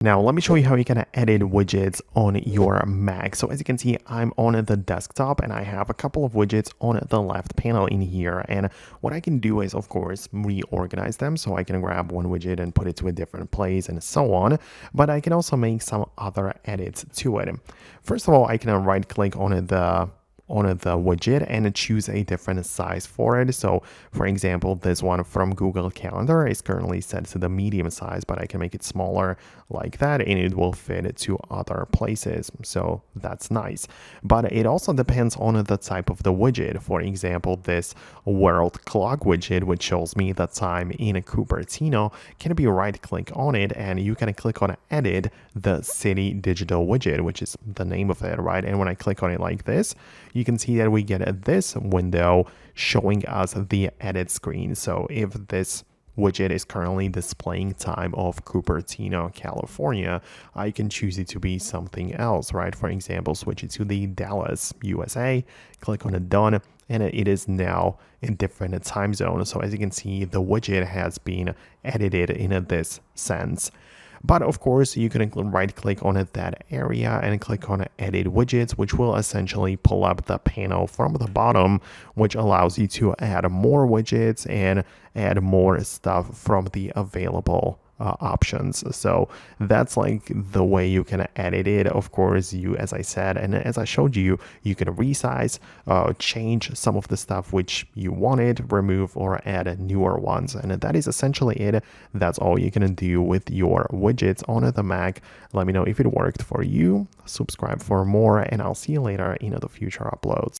Now, let me show you how you can edit widgets on your Mac. So as you can see, I'm on the desktop and I have a couple of widgets on the left panel in here. And what I can do is, of course, reorganize them. So I can grab one widget and put it to a different place and so on. But I can also make some other edits to it. First of all, I can right click on the widget and choose a different size for it. So for example, this one from Google Calendar is currently set to the medium size, but I can make it smaller like that and it will fit to other places. So that's nice. But it also depends on the type of the widget. For example, this world clock widget, which shows me the time in Cupertino, can be right click on it and you can click on edit the city digital widget, which is the name of it, right? And when I click on it like this, you can see that we get this window showing us the edit screen. So if this widget is currently displaying time of Cupertino, California, I can choose it to be something else, right? For example, switch it to the Dallas, USA, click on it done, and it is now in different time zone. So as you can see, the widget has been edited in this sense. But of course, you can right click on that area and click on edit widgets, which will essentially pull up the panel from the bottom, which allows you to add more widgets and add more stuff from the available options. So that's like the way you can edit it. Of course, you, as I said, and as I showed you, you can resize, change some of the stuff which you wanted, remove or add newer ones. And that is essentially it. That's all you can do with your widgets on the Mac. Let me know if it worked for you. Subscribe for more, and I'll see you later in the future uploads.